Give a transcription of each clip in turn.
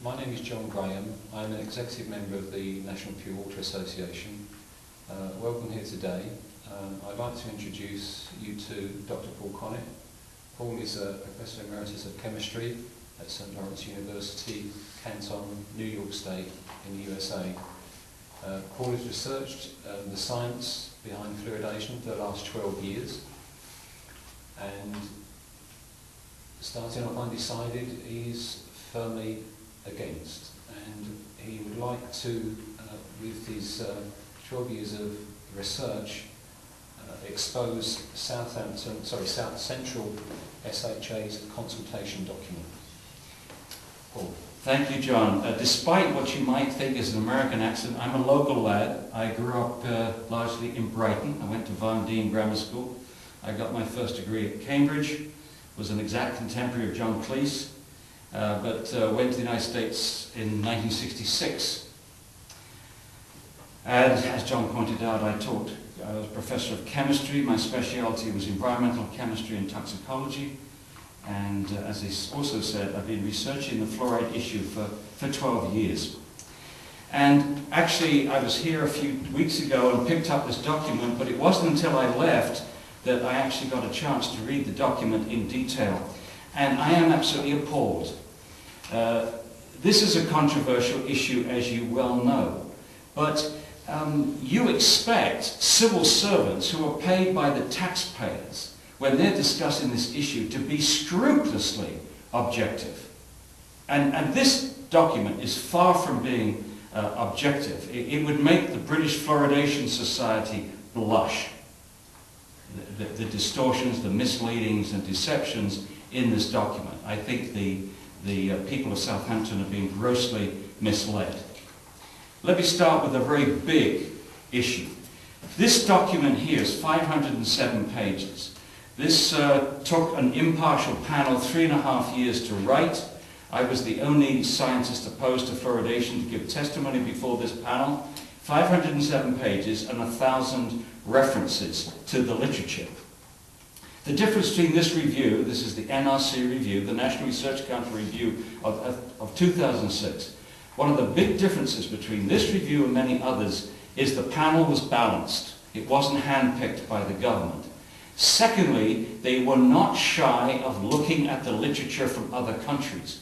My name is John Graham. I'm an executive member of the National Pure Water Association. Welcome here today. I'd like to introduce you to Dr. Prof Connett. Paul is a Professor Emeritus of Chemistry at St Lawrence University, Canton, New York State in the USA. Paul has researched the science behind fluoridation for the last 12 years, and starting off undecided, he's firmly against, and he would like to, with his 12 years of research, expose South Central SHA's consultation document. Paul. Thank you, John. Despite what you might think is an American accent, I'm a local lad. I grew up largely in Brighton. I went to Van Dien Grammar School. I got my first degree at Cambridge, was an exact contemporary of John Cleese, but went to the United States in 1966. And as John pointed out, I was a professor of chemistry. My specialty was environmental chemistry and toxicology. And as he also said, I've been researching the fluoride issue for 12 years. And actually, I was here a few weeks ago and picked up this document, but it wasn't until I left that I actually got a chance to read the document in detail. And I am absolutely appalled. This is a controversial issue, as you well know. But you expect civil servants who are paid by the taxpayers, when they're discussing this issue, to be scrupulously objective. And this document is far from being objective. It would make the British Fluoridation Society blush. The distortions, the misleadings and deceptions in this document. I think the people of Southampton are being grossly misled. Let me start with a very big issue. This document here is 507 pages. This took an impartial panel 3.5 years to write. I was the only scientist opposed to fluoridation to give testimony before this panel. 507 pages and 1,000 references to the literature. The difference between this review, this is the NRC review, the National Research Council review of 2006, one of the big differences between this review and many others is the panel was balanced. It wasn't handpicked by the government. Secondly, they were not shy of looking at the literature from other countries.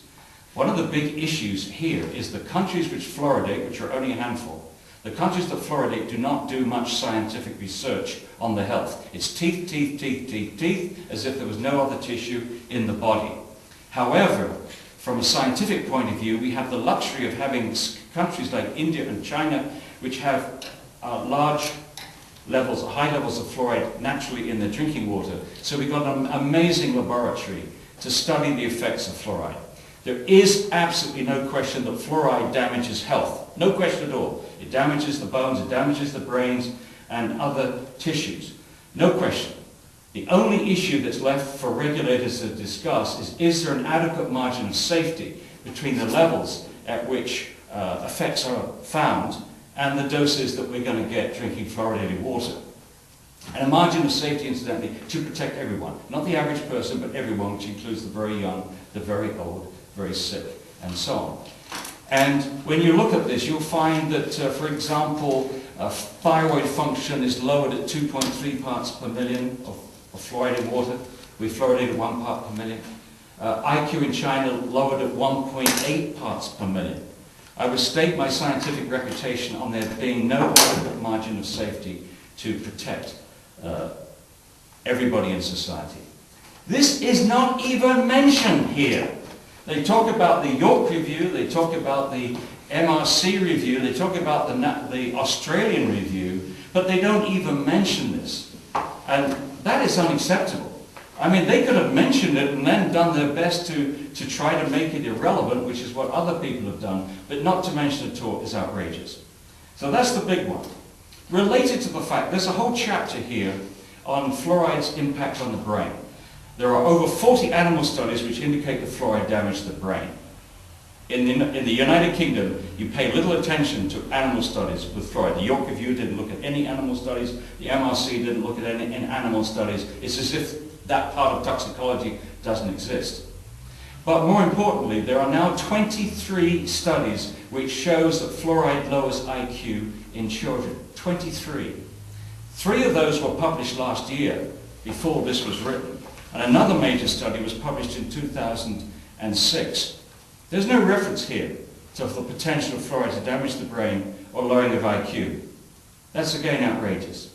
One of the big issues here is the countries which fluoridate, which are only a handful, the countries that fluoridate do not do much scientific research on the health. It's teeth, teeth, teeth, teeth, teeth, as if there was no other tissue in the body. However, from a scientific point of view, we have the luxury of having countries like India and China, which have large levels, high levels of fluoride naturally in their drinking water. So we've got an amazing laboratory to study the effects of fluoride. There is absolutely no question that fluoride damages health. No question at all. It damages the bones, it damages the brains and other tissues. No question. The only issue that's left for regulators to discuss is there an adequate margin of safety between the levels at which effects are found and the doses that we're going to get drinking fluoridated water. And a margin of safety, incidentally, to protect everyone. Not the average person, but everyone, which includes the very young, the very old, very sick, and so on. And when you look at this, you'll find that, for example, thyroid function is lowered at 2.3 parts per million of fluoridated water. We fluoridated 1 part per million. IQ in China lowered at 1.8 parts per million. I would stake my scientific reputation on there being no adequate margin of safety to protect everybody in society. This is not even mentioned here. They talk about the York review, they talk about the MRC review, they talk about the Australian review, but they don't even mention this. And that is unacceptable. I mean, they could have mentioned it and then done their best to try to make it irrelevant, which is what other people have done, but not to mention it at all is outrageous. So that's the big one. Related to the fact, there's a whole chapter here on fluoride's impact on the brain. There are over 40 animal studies which indicate that fluoride damaged the brain. In the United Kingdom, you pay little attention to animal studies with fluoride. The York Review didn't look at any animal studies. The MRC didn't look at any animal studies. It's as if that part of toxicology doesn't exist. But more importantly, there are now 23 studies which shows that fluoride lowers IQ in children. 23. 3 of those were published last year, before this was written. And another major study was published in 2006. There's no reference here to the potential of fluoride to damage the brain or lowering of IQ. That's again outrageous.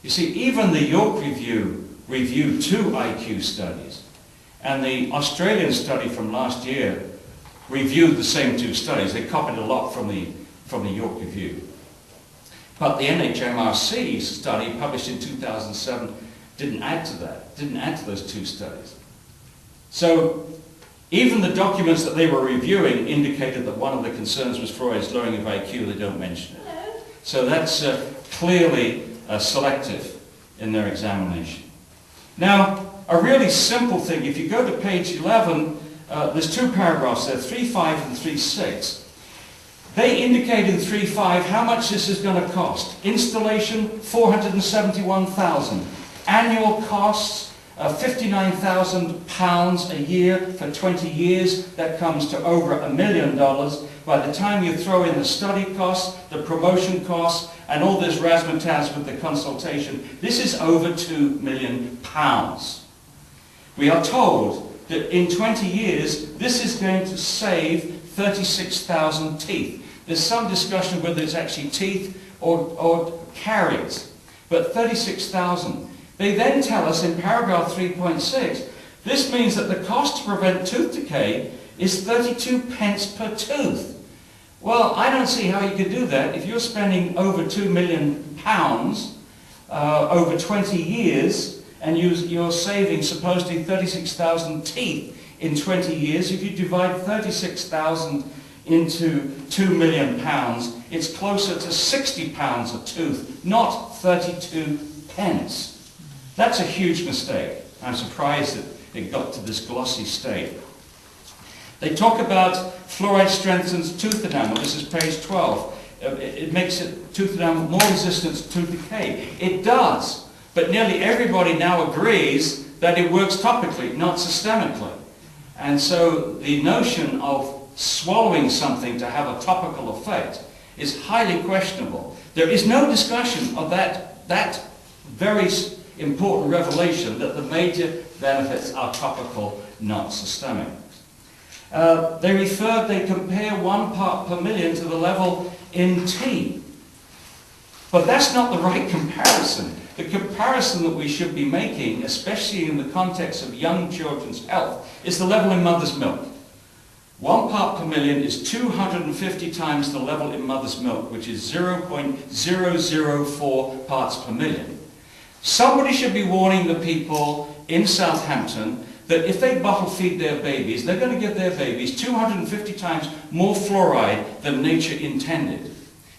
You see, even the York Review reviewed 2 IQ studies, and the Australian study from last year reviewed the same 2 studies. They copied a lot from the York Review. But the NHMRC study, published in 2007, didn't add to that, didn't add to those 2 studies. So even the documents that they were reviewing indicated that one of the concerns was fluoride's lowering of IQ. They don't mention it. So that's clearly selective in their examination. Now, a really simple thing, if you go to page 11, there's 2 paragraphs there, 3.5 and 3.6. They indicate in 3.5 how much this is going to cost. Installation, $471,000. Annual costs, £59,000 a year for 20 years. That comes to over $1 million. By the time you throw in the study costs, the promotion costs, and all this razzmatazz with the consultation, this is over £2 million. We are told that in 20 years, this is going to save 36,000 teeth. There's some discussion whether it's actually teeth or caries, but 36,000. They then tell us in paragraph 3.6, this means that the cost to prevent tooth decay is 32 pence per tooth. Well, I don't see how you could do that if you're spending over £2 million over 20 years, and you're saving supposedly 36,000 teeth in 20 years. If you divide 36,000 into £2 million, it's closer to £60 a tooth, not 32 pence. That's a huge mistake. I'm surprised that it got to this glossy state. They talk about fluoride strengthens tooth enamel. This is page 12. It makes tooth enamel more resistant to tooth decay. It does, but nearly everybody now agrees that it works topically, not systemically. And so the notion of swallowing something to have a topical effect is highly questionable. There is no discussion of that very important revelation that the major benefits are topical, not systemic. They compare 1 part per million to the level in tea. But that's not the right comparison. The comparison that we should be making, especially in the context of young children's health, is the level in mother's milk. 1 part per million is 250 times the level in mother's milk, which is 0.004 parts per million. Somebody should be warning the people in Southampton that if they bottle feed their babies, they're going to give their babies 250 times more fluoride than nature intended.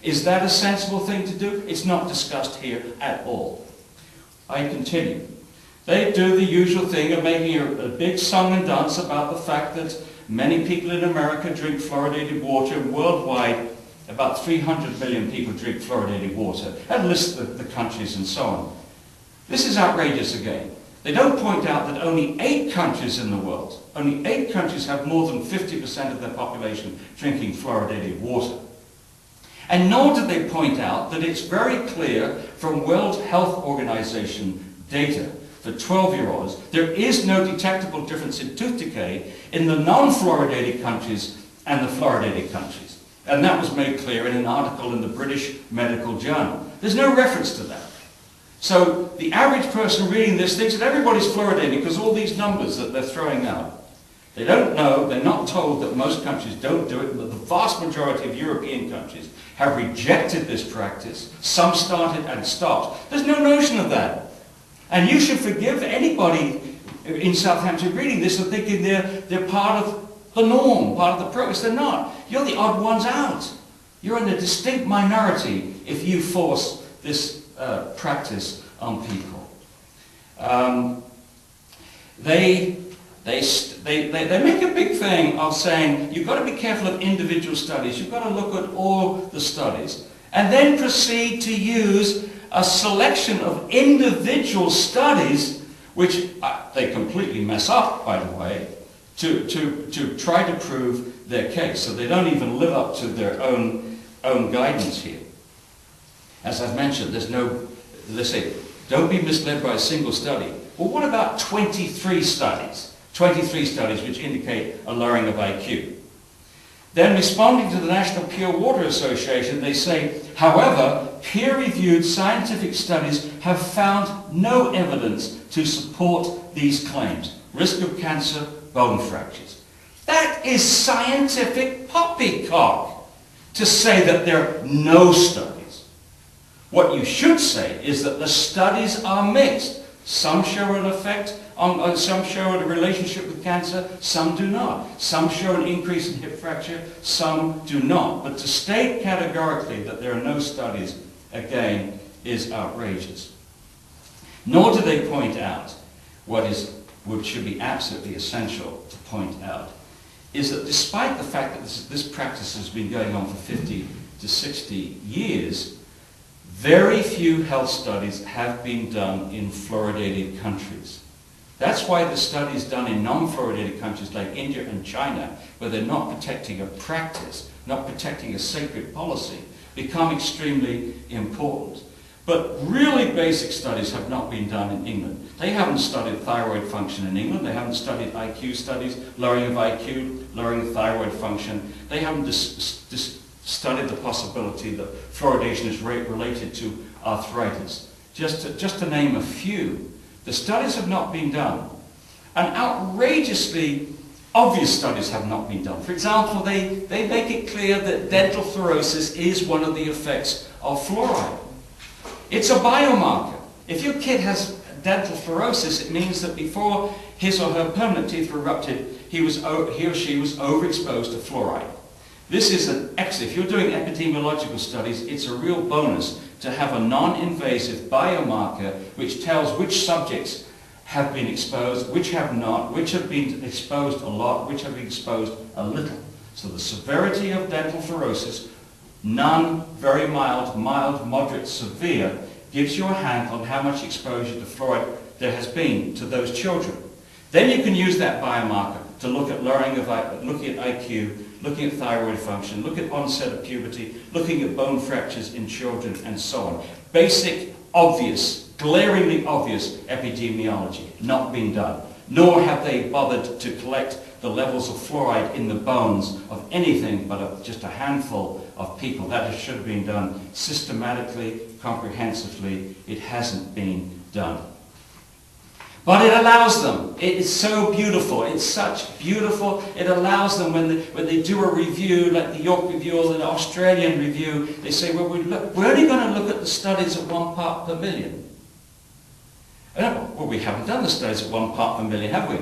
Is that a sensible thing to do? It's not discussed here at all. I continue. They do the usual thing of making a big song and dance about the fact that many people in America drink fluoridated water, and worldwide about 300 million people drink fluoridated water, and list the countries and so on. This is outrageous again. They don't point out that only 8 countries in the world, only 8 countries have more than 50% of their population drinking fluoridated water. And nor do they point out that it's very clear from World Health Organization data for 12-year-olds, there is no detectable difference in tooth decay in the non-fluoridated countries and the fluoridated countries. And that was made clear in an article in the British Medical Journal. There's no reference to that. So the average person reading this thinks that everybody's fluoridating because all these numbers that they're throwing out. They don't know, they're not told that most countries don't do it, but the vast majority of European countries have rejected this practice. Some started and stopped. There's no notion of that. And you should forgive anybody in Southampton reading this and thinking they're part of the norm, part of the progress. They're not. You're the odd ones out. You're in a distinct minority if you force this practice on people. They make a big thing of saying you've got to be careful of individual studies. You've got to look at all the studies. And then proceed to use a selection of individual studies, which they completely mess up, by the way, to try to prove their case. So they don't even live up to their own guidance here. As I've mentioned, there's no, let's say, don't be misled by a single study. Well, what about 23 studies? 23 studies which indicate a lowering of IQ. Then responding to the National Pure Water Association, they say, however, peer-reviewed scientific studies have found no evidence to support these claims. Risk of cancer, bone fractures. That is scientific poppycock to say that there are no studies. What you should say is that the studies are mixed. Some show an effect, some show a relationship with cancer, some do not. Some show an increase in hip fracture, some do not. But to state categorically that there are no studies, again, is outrageous. Nor do they point out what should be absolutely essential to point out, is that despite the fact that this practice has been going on for 50 to 60 years, very few health studies have been done in fluoridated countries. That's why the studies done in non-fluoridated countries like India and China, where they're not protecting a practice, not protecting a sacred policy, become extremely important. But really basic studies have not been done in England. They haven't studied thyroid function in England. They haven't studied IQ studies, lowering of IQ, lowering of thyroid function. They haven't studied the possibility that fluoridation is related to arthritis. Just to name a few. The studies have not been done. And outrageously obvious studies have not been done. For example, they make it clear that dental fluorosis is one of the effects of fluoride. It's a biomarker. If your kid has dental fluorosis, it means that before his or her permanent teeth were erupted, he or she was overexposed to fluoride. This is an excellent, if you're doing epidemiological studies, it's a real bonus to have a non-invasive biomarker which tells which subjects have been exposed, which have not, which have been exposed a lot, which have been exposed a little. So the severity of dental fluorosis, none, very mild, moderate, severe, gives you a handle on how much exposure to fluoride there has been to those children. Then you can use that biomarker to look at looking at IQ, looking at thyroid function, look at onset of puberty, looking at bone fractures in children, and so on. Basic, obvious, glaringly obvious epidemiology, not being done. Nor have they bothered to collect the levels of fluoride in the bones of anything but just a handful of people. That should have been done systematically, comprehensively. It hasn't been done. But it allows them. It is so beautiful. It's such beautiful. It allows them when they do a review, like the York Review or the Australian Review, they say, well, we're only going to look at the studies at 1 part per million. Well, we haven't done the studies at 1 part per million, have we?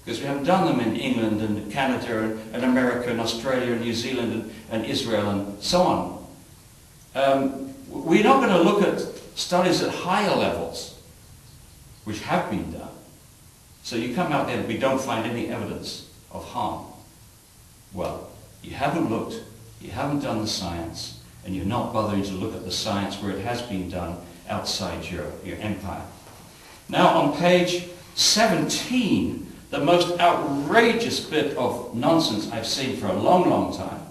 Because we haven't done them in England and Canada and America and Australia and New Zealand and Israel and so on. We're not going to look at studies at higher levels, which have been done. So you come out there and we don't find any evidence of harm. Well, you haven't looked, you haven't done the science, and you're not bothering to look at the science where it has been done outside your empire. Now on page 17, the most outrageous bit of nonsense I've seen for a long, long time.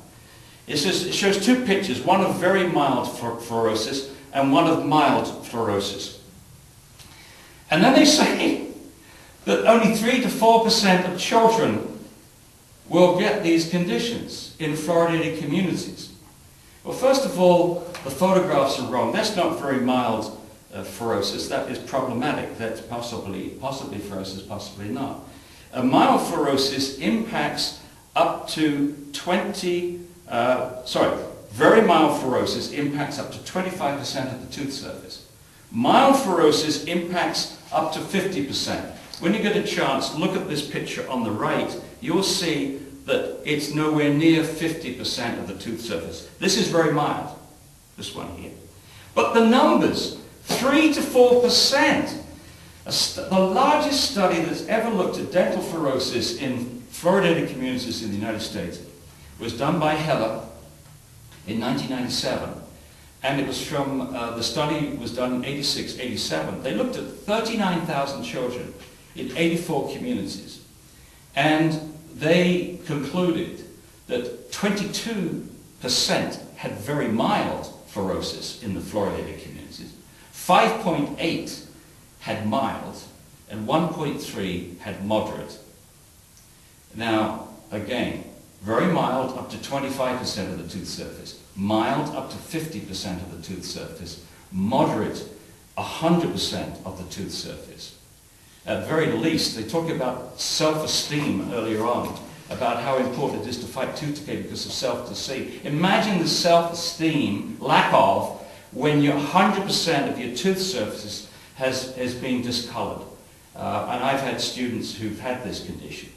It shows two pictures, one of very mild fluorosis and one of mild fluorosis. And then they say that only 3 to 4% of children will get these conditions in fluoridated communities. Well, first of all, the photographs are wrong. That's not very mild fluorosis. That is problematic. That's possibly fluorosis, possibly not. A mild fluorosis impacts up to very mild fluorosis impacts up to 25% of the tooth surface. Mild fluorosis impacts up to 50%. When you get a chance, look at this picture on the right. You'll see that it's nowhere near 50% of the tooth surface. This is very mild, this one here. But the numbers, 3 to 4%. The largest study that's ever looked at dental fluorosis in fluoridated communities in the United States was done by Heller in 1997. And it was from, the study was done in 86, 87. They looked at 39,000 children in 84 communities. And they concluded that 22% had very mild fluorosis in the fluoridated communities, 5.8 had mild, and 1.3 had moderate. Now, again, very mild up to 25% of the tooth surface, mild up to 50% of the tooth surface, moderate 100% of the tooth surface. At very least, they talk about self-esteem earlier on, about how important it is to fight tooth decay because of self-deceit. Imagine the self-esteem, lack of, when 100% of your tooth surface has been discolored. And I've had students who've had this condition.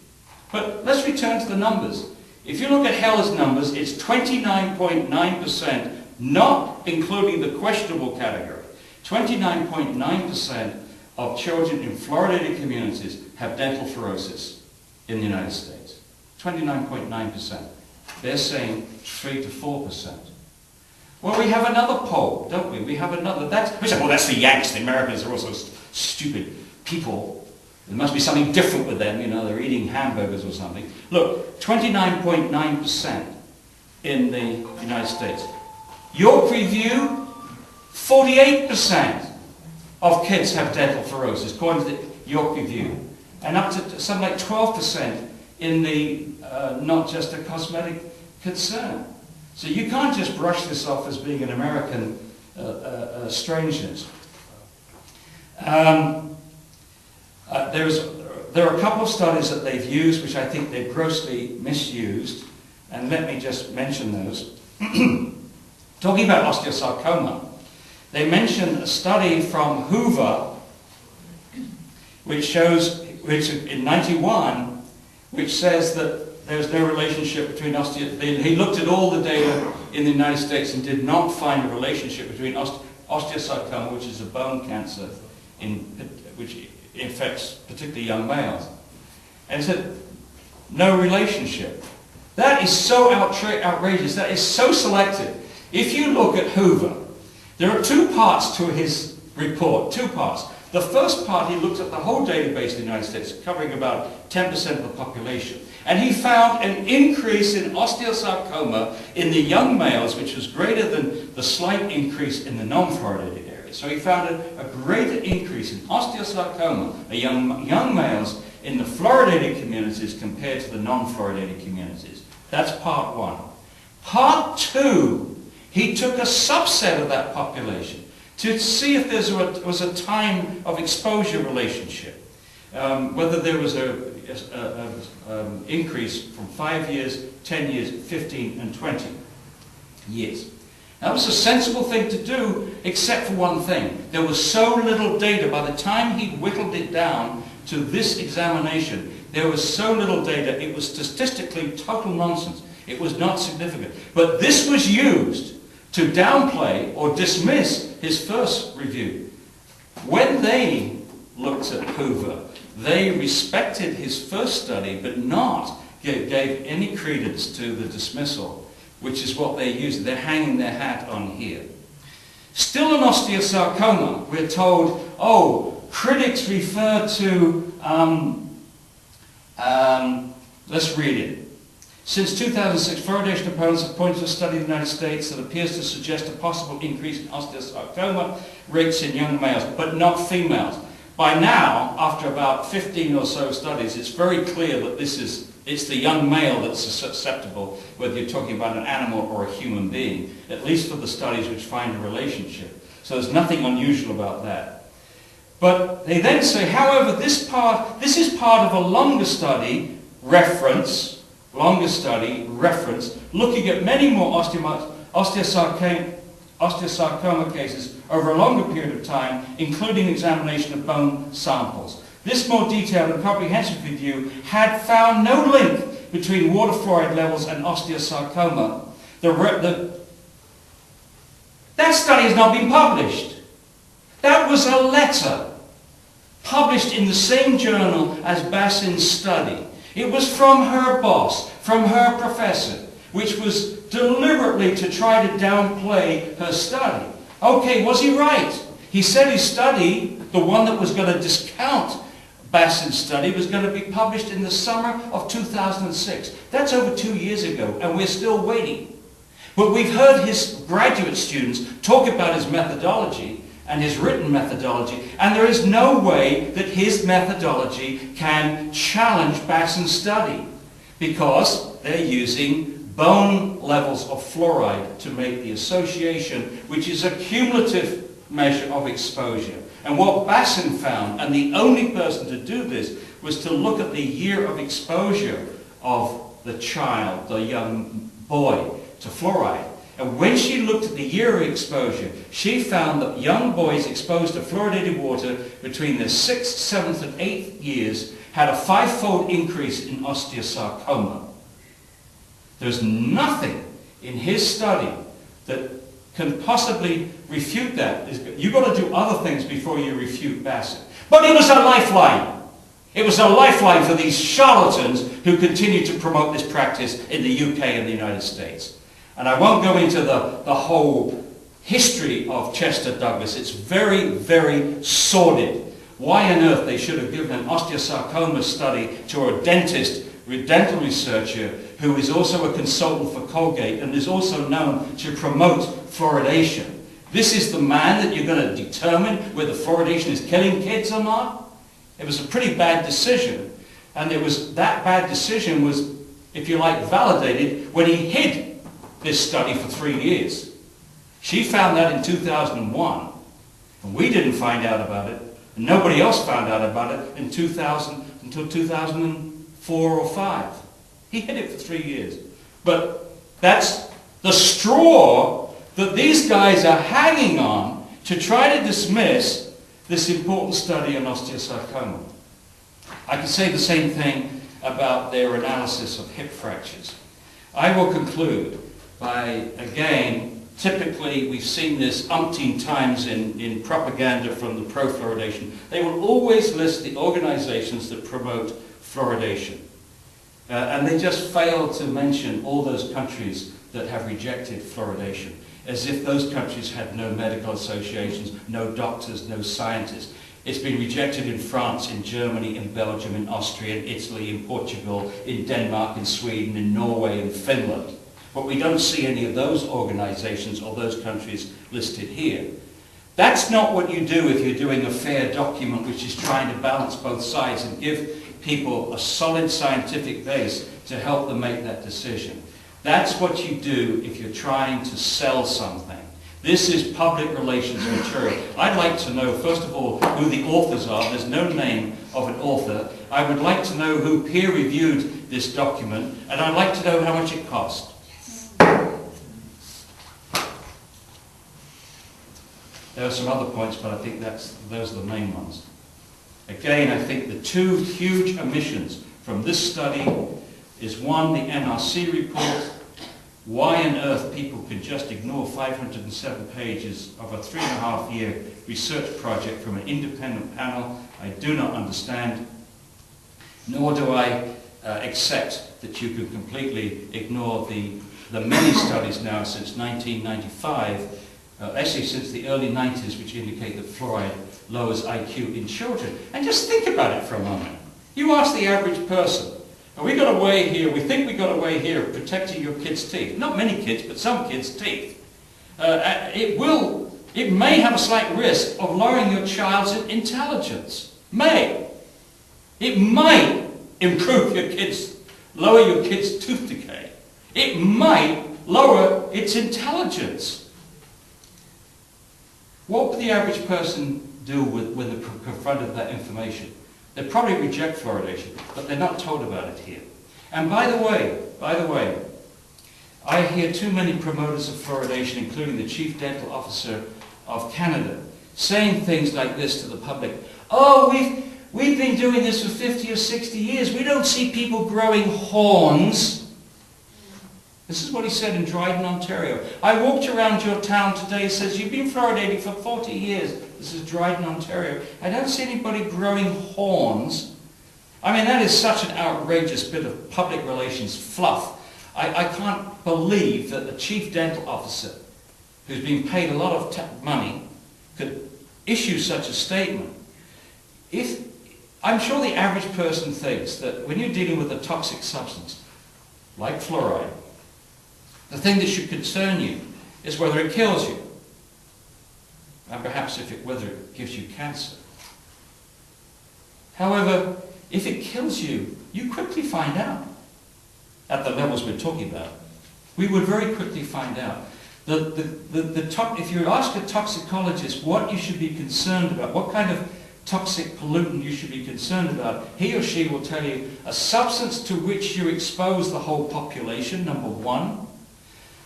But let's return to the numbers. If you look at Heller's numbers, it's 29.9%, not including the questionable category. 29.9% of children in fluoridated communities have dental fluorosis in the United States. 29.9%. They're saying 3 to 4%. Well, we have another poll, don't we? We have another. We say, well, that's the Yanks. The Americans are also stupid people. There must be something different with them. You know, they're eating hamburgers or something. Look, 29.9% in the United States. York Review, 48% of kids have dental fluorosis, according to the York Review. And up to something like 12% in the not just a cosmetic concern. So you can't just brush this off as being an American strangeness. There are a couple of studies that they've used which I think they've grossly misused, and let me just mention those. Talking about osteosarcoma, they mention a study from Hoover which in 91, which says that there's no relationship between he looked at all the data in the United States and did not find a relationship between osteosarcoma, which is a bone cancer, which affects particularly young males. And it said, no relationship. That is so outrageous. That is so selective. If you look at Hoover, there are two parts to his report, two parts. The first part, he looked at the whole database in the United States, covering about 10% of the population. And he found an increase in osteosarcoma in the young males, which was greater than the slight increase in the non-fluoridated area. So he found a greater increase in osteosarcoma in young males in the fluoridated communities compared to the non-fluoridated communities. That's part one. Part two, he took a subset of that population to see if there was a time of exposure relationship, whether there was an increase from 5 years, 10 years, 15 and 20 years. That was a sensible thing to do, except for one thing. There was so little data. By the time he whittled it down to this examination, there was so little data, it was statistically total nonsense. It was not significant. But this was used to downplay or dismiss his first review. When they looked at Hoover, they respected his first study, but not gave any credence to the dismissal, which is what they use. They're hanging their hat on here. Still in osteosarcoma, we're told, oh, critics refer to, let's read it. Since 2006, fluoridation opponents have pointed to a study in the United States that appears to suggest a possible increase in osteosarcoma rates in young males, but not females. By now, after about 15 or so studies, it's very clear that it's the young male that's susceptible, whether you're talking about an animal or a human being, at least for the studies which find a relationship. So there's nothing unusual about that. But they then say, however, this is part of a longer study reference, looking at many more osteosarcoma cases over a longer period of time, including examination of bone samples. This more detailed and comprehensive review had found no link between water fluoride levels and osteosarcoma. That study has not been published. That was a letter published in the same journal as Bassin's study. It was from her boss, from her professor, which was deliberately to try to downplay her study. Okay, was he right? He said his study, the one that was going to discount Bassin's study was going to be published in the summer of 2006. That's over 2 years ago, and we're still waiting. But we've heard his graduate students talk about his methodology and his written methodology, and there is no way that his methodology can challenge Bassin's study, because they're using bone levels of fluoride to make the association, which is a cumulative measure of exposure. And what Bassin found, and the only person to do this, was to look at the year of exposure of the child, the young boy, to fluoride. And when she looked at the year of exposure, she found that young boys exposed to fluoridated water between their 6th, 7th and 8th years had a 5-fold increase in osteosarcoma. There's nothing in his study that can possibly refute that. You've got to do other things before you refute Bassin. But it was a lifeline. It was a lifeline for these charlatans who continue to promote this practice in the UK and the United States. And I won't go into the whole history of Chester Douglas. It's very, very sordid. Why on earth they should have given an osteosarcoma study to a dentist, a dental researcher, who is also a consultant for Colgate and is also known to promote fluoridation. This is the man that you're going to determine whether fluoridation is killing kids or not? It was a pretty bad decision. And that bad decision was, if you like, validated when he hid this study for 3 years. She found that in 2001, and we didn't find out about it, and nobody else found out about it until 2004 or 5. He hid it for 3 years. But that's the straw that these guys are hanging on to try to dismiss this important study on osteosarcoma. I can say the same thing about their analysis of hip fractures. I will conclude by, again, typically we've seen this umpteen times in propaganda from the pro-fluoridation. They will always list the organizations that promote fluoridation. And they just fail to mention all those countries that have rejected fluoridation, as if those countries had no medical associations, no doctors, no scientists. It's been rejected in France, in Germany, in Belgium, in Austria, in Italy, in Portugal, in Denmark, in Sweden, in Norway, in Finland. But we don't see any of those organizations or those countries listed here. That's not what you do if you're doing a fair document which is trying to balance both sides and give people a solid scientific base to help them make that decision. That's what you do if you're trying to sell something. This is public relations material. I'd like to know, first of all, who the authors are. There's no name of an author. I would like to know who peer-reviewed this document, and I'd like to know how much it cost. There are some other points, but I think those are the main ones. Again, I think the two huge omissions from this study is, one, the NRC report. Why on earth people could just ignore 507 pages of a 3.5-year research project from an independent panel, I do not understand. Nor do I accept that you could completely ignore the many studies now since 1995, actually since the early 90s, which indicate that fluoride lowers IQ in children. And just think about it for a moment. You ask the average person, and we got a way here, we think we got a way here of protecting your kids' teeth. Not many kids, but some kids' teeth. It may have a slight risk of lowering your child's intelligence. May. It might improve lower your kid's tooth decay. It might lower its intelligence. What would the average person do when they're confronted with that information? They'd probably reject fluoridation, but they're not told about it here. And by the way, I hear too many promoters of fluoridation, including the Chief Dental Officer of Canada, saying things like this to the public. Oh, we've been doing this for 50 or 60 years. We don't see people growing horns. This is what he said in Dryden, Ontario. I walked around your town today, says, you've been fluoridating for 40 years. This is Dryden, Ontario. I don't see anybody growing horns. I mean, that is such an outrageous bit of public relations fluff. I can't believe that the Chief Dental Officer, who's been paid a lot of money, could issue such a statement. I'm sure the average person thinks that when you're dealing with a toxic substance, like fluoride, the thing that should concern you is whether it kills you, and perhaps whether it gives you cancer. However, if it kills you, you quickly find out, at the levels we're talking about. We would very quickly find out. If you ask a toxicologist what you should be concerned about, what kind of toxic pollutant you should be concerned about, he or she will tell you a substance to which you expose the whole population, number one.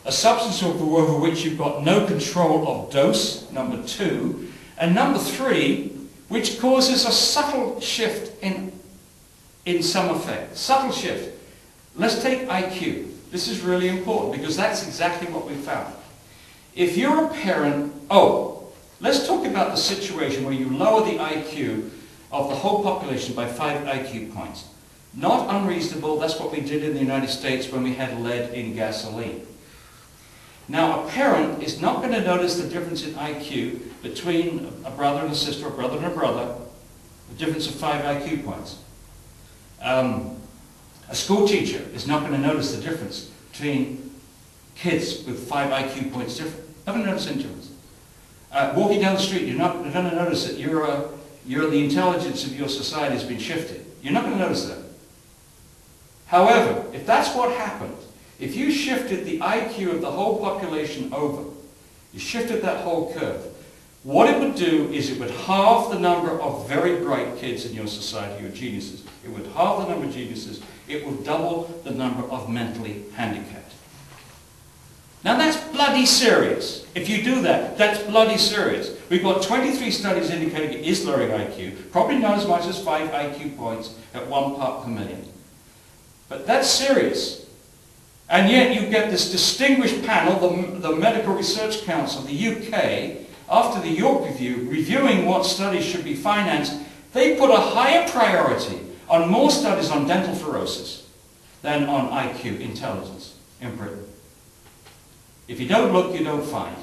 A substance over which you've got no control of dose, number two. And number three, which causes a subtle shift in some effect. Subtle shift. Let's take IQ. This is really important because that's exactly what we found. If you're a parent, let's talk about the situation where you lower the IQ of the whole population by 5 IQ points. Not unreasonable, that's what we did in the United States when we had lead in gasoline. Now, a parent is not going to notice the difference in IQ between a brother and a sister, a brother and a brother, the difference of 5 IQ points. A school teacher is not going to notice the difference between kids with 5 IQ points different. Not going to notice any difference. Walking down the street, you're not going to notice that the intelligence of your society has been shifted. You're not going to notice that. However, if that's what happened, if you shifted the IQ of the whole population over, you shifted that whole curve, what it would do is it would halve the number of very bright kids in your society, or geniuses. It would halve the number of geniuses. It would double the number of mentally handicapped. Now that's bloody serious. If you do that, that's bloody serious. We've got 23 studies indicating it is lowering IQ, probably not as much as 5 IQ points at 1 part per million. But that's serious. And yet you get this distinguished panel, the Medical Research Council of the UK, after the York Review, reviewing what studies should be financed, they put a higher priority on more studies on dental fluorosis than on IQ intelligence in Britain. If you don't look, you don't find.